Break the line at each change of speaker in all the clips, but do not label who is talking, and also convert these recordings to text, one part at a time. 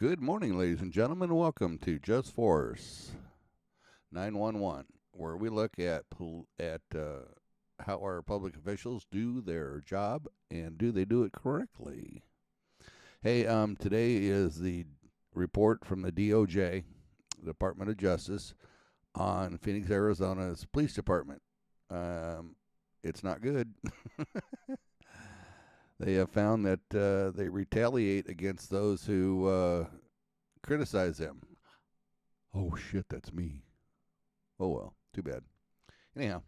Good morning, ladies and gentlemen. Welcome to Just Force 911, where we look at how our public officials do their job and do they do it correctly. Hey, today is the report from the D.O.J, Department of Justice, on Phoenix, Arizona's police department. It's not good. They have found that they retaliate against those who criticize them. Oh shit, that's me. Oh well, too bad. Anyhow,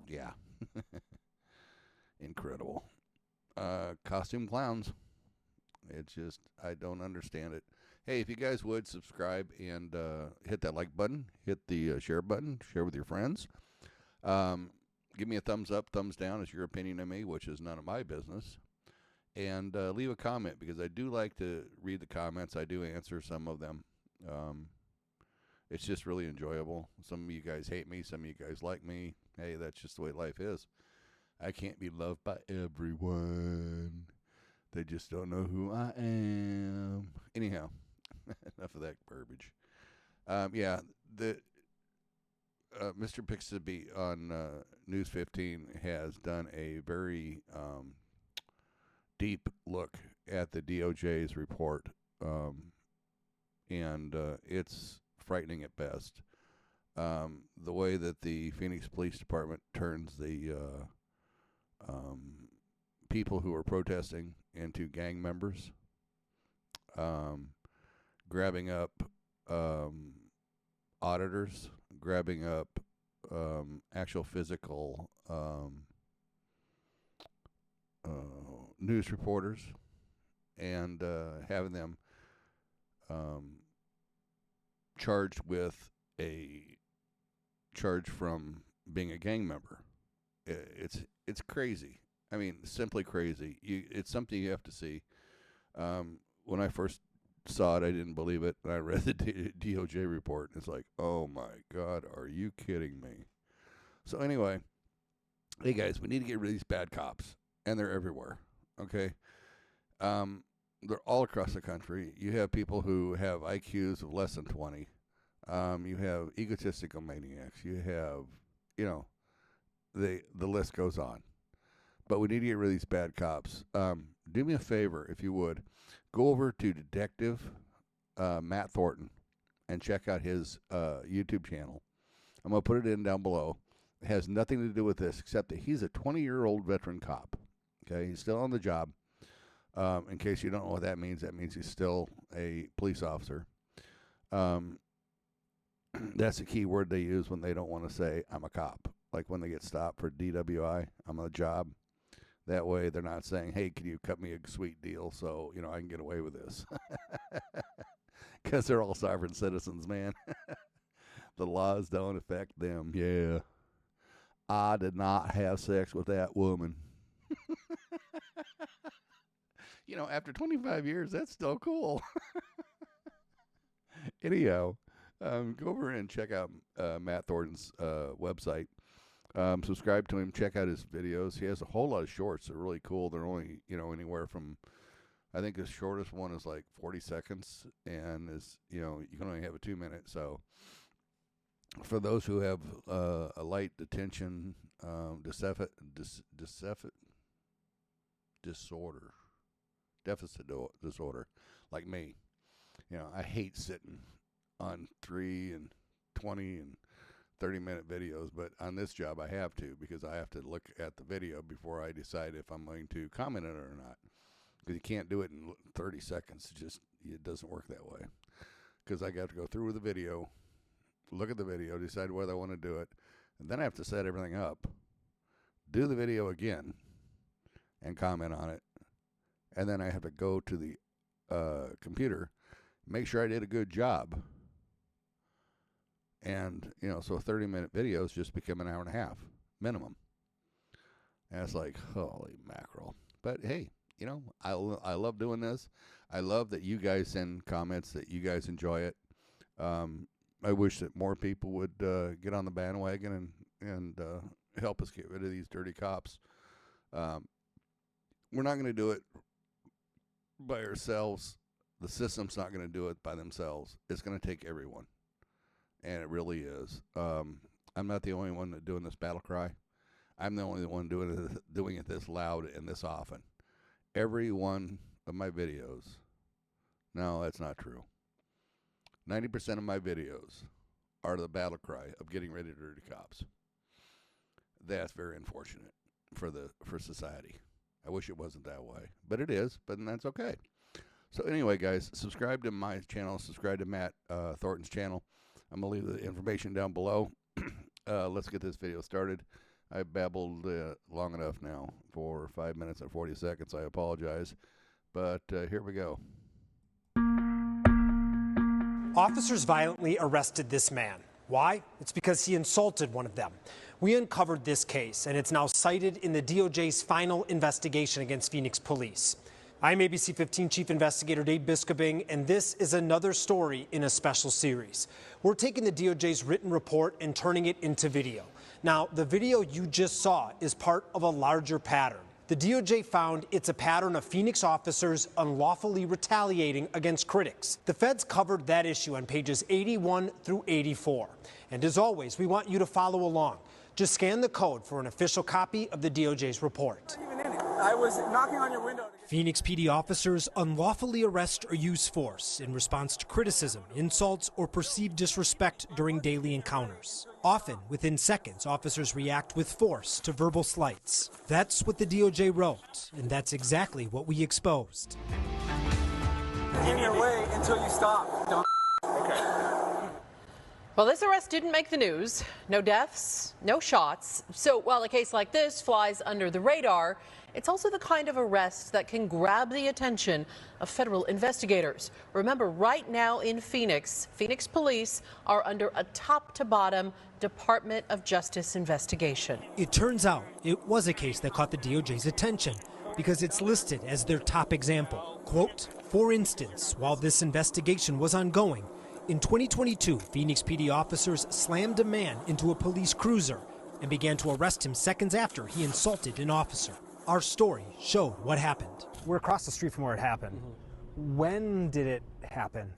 yeah, incredible. Costume clowns. It's just I don't understand it. Hey, if you guys would subscribe and hit that like button, hit the share button, share with your friends. Give me a thumbs up, thumbs down. It's your opinion of me, which is none of my business. And leave a comment because I do like to read the comments. I do answer some of them. It's just really enjoyable. Some of you guys hate me. Some of you guys like me. Hey, that's just the way life is. I can't be loved by everyone. They just don't know who I am. Anyhow, enough of that garbage. Mr. Pixaby on News 15 has done a very deep look at the DOJ's report, and it's frightening at best. The way that the Phoenix Police Department turns the people who are protesting into gang members, grabbing up auditors, grabbing up actual physical news reporters, and having them charged with a charge from being a gang member. It's crazy. I mean, simply crazy. It's something you have to see. When I first saw it, I didn't believe it. And I read the DOJ report, and it's like, oh my God, are you kidding me? So anyway, hey guys, we need to get rid of these bad cops, and they're everywhere. Okay, they're all across the country. You have people who have IQs of less than 20. You have egotistical maniacs. You have, the list goes on. But we need to get rid of these bad cops. Do me a favor, if you would. Go over to Detective Matt Thornton and check out his YouTube channel. I'm going to put it in down below. It has nothing to do with this except that he's a 20-year-old veteran cop. Okay, he's still on the job. In case you don't know what that means he's still a police officer. That's the key word they use when they don't want to say, I'm a cop. Like when they get stopped for DWI, I'm on the job. That way they're not saying, hey, can you cut me a sweet deal so, I can get away with this. Because they're all sovereign citizens, man. The laws don't affect them. Yeah. I did not have sex with that woman. After 25 years, that's still cool. Anyhow, go over and check out Matt Thornton's website. Subscribe to him. Check out his videos. He has a whole lot of shorts. They're really cool. They're only, anywhere from, I think the shortest one is like 40 seconds, and is, you can only have a 2-minute. So for those who have a light attention deficit disorder, like me, I hate sitting on 3 and 20 and 30-minute videos, but on this job I have to, because I have to look at the video before I decide if I'm going to comment on it or not, because you can't do it in 30 seconds. It doesn't work that way, because I got to go through the video, look at the video, decide whether I want to do it, and then I have to set everything up, do the video again, and comment on it, and then I have to go to the computer, make sure I did a good job. And, so a 30-minute videos just become an hour and a half minimum. And it's like, holy mackerel. But hey, I love doing this. I love that you guys send comments, that you guys enjoy it. I wish that more people would get on the bandwagon and help us get rid of these dirty cops. We're not going to do it by ourselves. The system's not going to do it by themselves. It's going to take everyone, and it really is. I'm not the only one doing this battle cry. I'm the only one doing it this loud and this often. Every one of my videos. No, that's not true. 90% of my videos are the battle cry of getting rid of dirty cops. That's very unfortunate for society. I wish it wasn't that way, but it is. But that's okay. So anyway, guys, subscribe to my channel. Subscribe to Matt Thornton's channel. I'm gonna leave the information down below. Let's get this video started. I babbled long enough now for 5 minutes and 40 seconds. I apologize, but here we go.
Officers violently arrested this man. Why? It's because he insulted one of them. We uncovered this case, and it's now cited in the DOJ's final investigation against Phoenix police. I'm ABC 15 Chief Investigator Dave Biscobing, and this is another story in a special series. We're taking the DOJ's written report and turning it into video. Now, the video you just saw is part of a larger pattern. The DOJ found it's a pattern of Phoenix officers unlawfully retaliating against critics. The feds covered that issue on pages 81 through 84. And as always, we want you to follow along. Just scan the code for an official copy of the DOJ's report.
I was knocking on your window.
Phoenix PD officers unlawfully arrest or use force in response to criticism, insults, or perceived disrespect during daily encounters. Often, within seconds, officers react with force to verbal slights. That's what the DOJ wrote, and that's exactly what we exposed.
In your way until you stop. Don't. Okay.
Well, this arrest didn't make the news. No deaths, no shots. So while a case like this flies under the radar, it's also the kind of arrest that can grab the attention of federal investigators. Remember, right now in Phoenix, Phoenix police are under a top-to-bottom Department of Justice investigation.
It turns out it was a case that caught the DOJ's attention because it's listed as their top example. Quote, for instance, while this investigation was ongoing, in 2022, Phoenix PD officers slammed a man into a police cruiser and began to arrest him seconds after he insulted an officer. Our story showed what happened.
We're across the street from where it happened. When did it happen?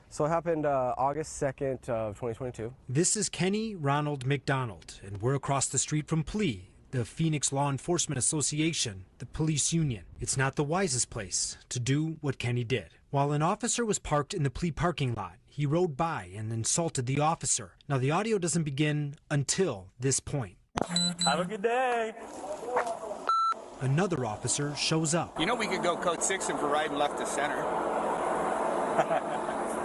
So it happened August 2nd of 2022.
This is Kenny Ronald McDonald, and we're across the street from PLE, the Phoenix Law Enforcement Association, the police union. It's not the wisest place to do what Kenny did. While an officer was parked in the PLE parking lot, he rode by and insulted the officer. Now, the audio doesn't begin until this point.
Have a good day.
Another officer shows up.
You know we could go code 6 and for riding left to center.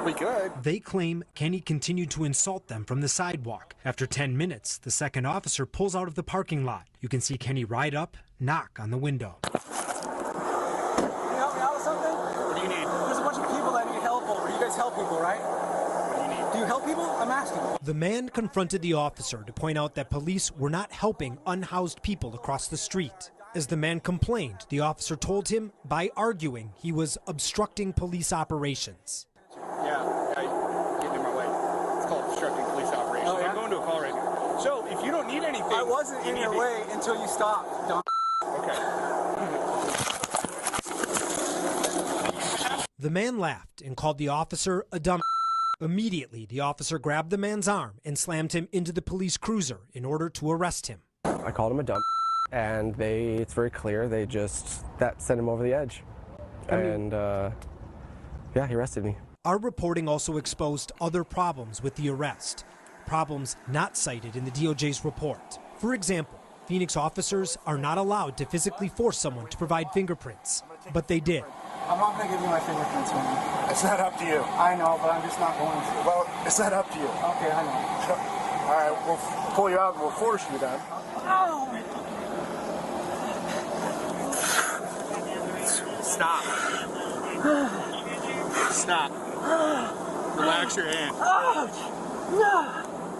We could.
They claim Kenny continued to insult them from the sidewalk. After 10 minutes, the second officer pulls out of the parking lot. You can see Kenny ride up, knock on the window.
Can you help me out with something? What do you need? There's a bunch of people that need help over. You guys help people, right? What do you need? Do you help people? I'm asking.
The man confronted the officer to point out that police were not helping unhoused people across the street. As the man complained, the officer told him by arguing he was obstructing police operations.
Yeah, getting in my way. It's called obstructing police operations. Oh, yeah? I'm going to a call right now. So, if you don't need anything... I wasn't in your way until you stopped. Don't. Okay.
The man laughed and called the officer a dumb. Immediately, the officer grabbed the man's arm and slammed him into the police cruiser in order to arrest him.
I called him a dumb, and it's very clear, that sent him over the edge. Yeah, he arrested me.
Our reporting also exposed other problems with the arrest, problems not cited in the DOJ's report. For example, Phoenix officers are not allowed to physically force someone to provide fingerprints, but they did.
I'm not going to give you my fingerprints, man. It's not up to you. I know, but I'm just not going to. Well, it's not up to you. Okay, I know. All right, we'll pull you out and we'll force you then. Oh. Stop. Stop. Relax your hand.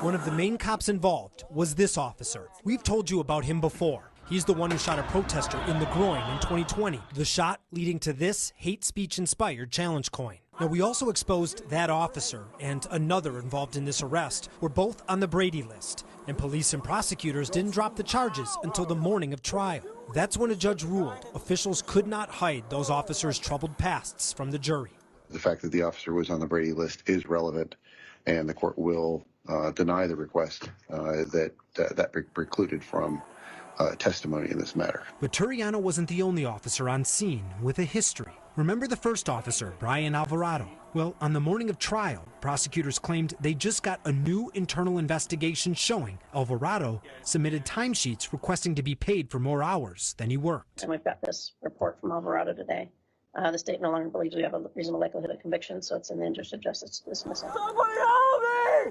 One of the main cops involved was this officer. We've told you about him before. He's the one who shot a protester in the groin in 2020. The shot leading to this hate speech-inspired challenge coin. Now, we also exposed that officer and another involved in this arrest were both on the Brady list, and police and prosecutors didn't drop the charges until the morning of trial. That's when a judge ruled officials could not hide those officers' troubled pasts from the jury.
The fact that the officer was on the Brady list is relevant, and the court will deny the request that precluded from testimony in this matter.
But Turiano wasn't the only officer on scene with a history. Remember the first officer, Brian Alvarado? Well, on the morning of trial, prosecutors claimed they just got a new internal investigation showing Alvarado submitted timesheets requesting to be paid for more hours than he worked.
And we've got this report from Alvarado today. The state no longer believes we have a reasonable likelihood of conviction, so it's in the interest of justice to dismiss it.
Somebody help me!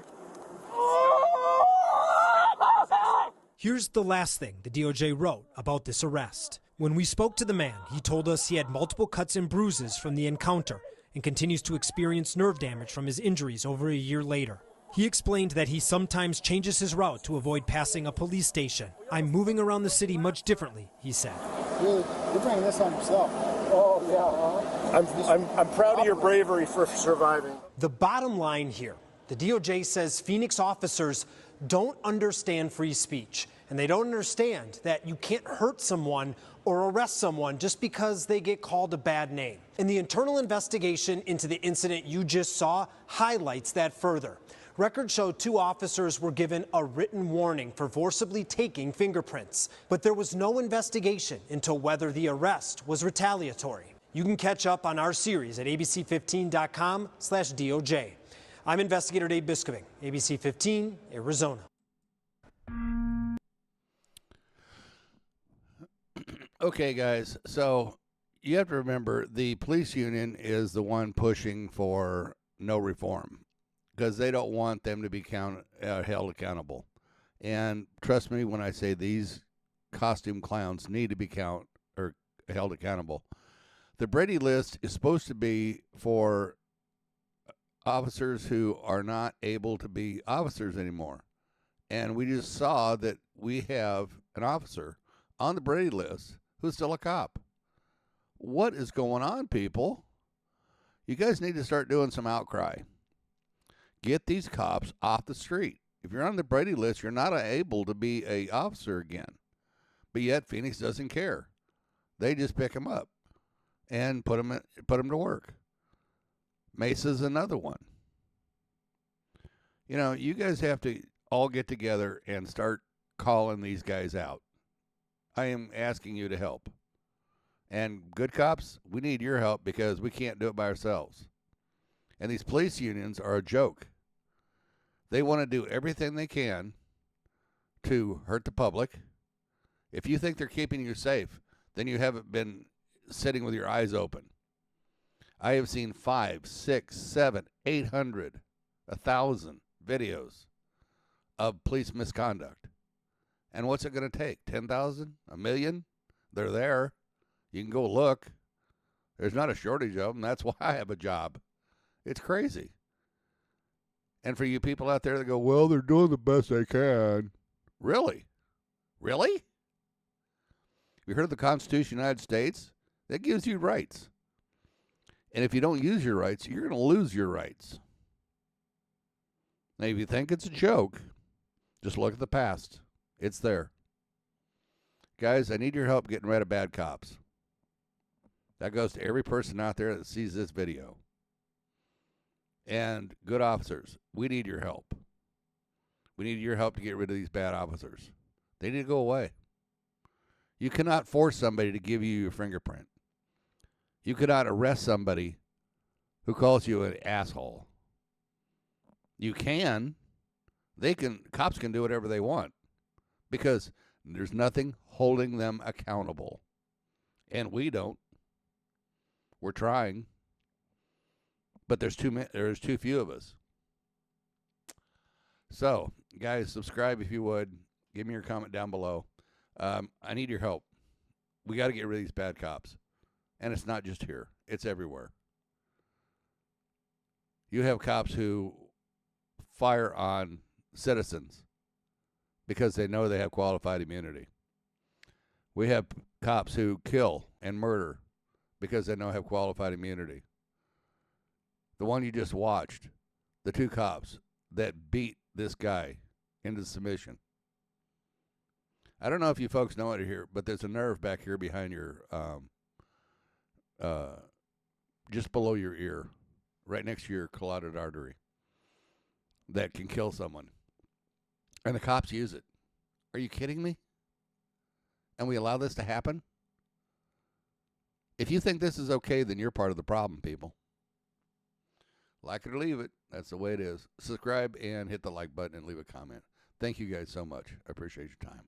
Here's the last thing the DOJ wrote about this arrest. When we spoke to the man, he told us he had multiple cuts and bruises from the encounter and continues to experience nerve damage from his injuries over a year later. He explained that he sometimes changes his route to avoid passing a police station. I'm moving around the city much differently, he said.
You're bringing this on yourself. Oh, yeah. I'm proud of your bravery for surviving.
The bottom line here, the DOJ says Phoenix officers don't understand free speech, and they don't understand that you can't hurt someone or arrest someone just because they get called a bad name. And the internal investigation into the incident you just saw highlights that further. Records show 2 officers were given a written warning for forcibly taking fingerprints, but there was no investigation into whether the arrest was retaliatory. You can catch up on our series at abc15.com/DOJ. I'm investigator Dave Biscoving, ABC 15, Arizona.
Okay, guys, so you have to remember the police union is the one pushing for no reform because they don't want them to be held accountable. And trust me when I say these costume clowns need to be held accountable. The Brady list is supposed to be for officers who are not able to be officers anymore. And we just saw that we have an officer on the Brady list who's still a cop. What is going on, people? You guys need to start doing some outcry. Get these cops off the street. If you're on the Brady list, you're not able to be an officer again. But yet Phoenix doesn't care. They just pick them up and put them to work. Mesa's another one. You know, you guys have to all get together and start calling these guys out. I am asking you to help. And good cops, we need your help because we can't do it by ourselves. And these police unions are a joke. They want to do everything they can to hurt the public. If you think they're keeping you safe, then you haven't been sitting with your eyes open. I have seen 5, 6, 7, 800, 1,000 videos of police misconduct. And what's it going to take? 10,000? A million? They're there. You can go look. There's not a shortage of them. That's why I have a job. It's crazy. And for you people out there that go, well, they're doing the best they can. Really? Really? You heard of the Constitution of the United States? That gives you rights. And if you don't use your rights, you're going to lose your rights. Now, if you think it's a joke, just look at the past. It's there. Guys, I need your help getting rid of bad cops. That goes to every person out there that sees this video. And good officers, we need your help. We need your help to get rid of these bad officers. They need to go away. You cannot force somebody to give you your fingerprint. You cannot arrest somebody who calls you an asshole. You can. Cops can do whatever they want because there's nothing holding them accountable. And we don't. We're trying. But there's too few of us. So, guys, subscribe if you would. Give me your comment down below. I need your help. We got to get rid of these bad cops. And it's not just here. It's everywhere. You have cops who fire on citizens because they know they have qualified immunity. We have cops who kill and murder because they know they have qualified immunity. The one you just watched, the 2 cops that beat this guy into submission. I don't know if you folks know it here, but there's a nerve back here behind your, just below your ear. right next to your carotid artery that can kill someone. And the cops use it. Are you kidding me? And we allow this to happen? If you think this is okay, then you're part of the problem, people. Like it or leave it. That's the way it is. Subscribe and hit the like button and leave a comment. Thank you guys so much. I appreciate your time.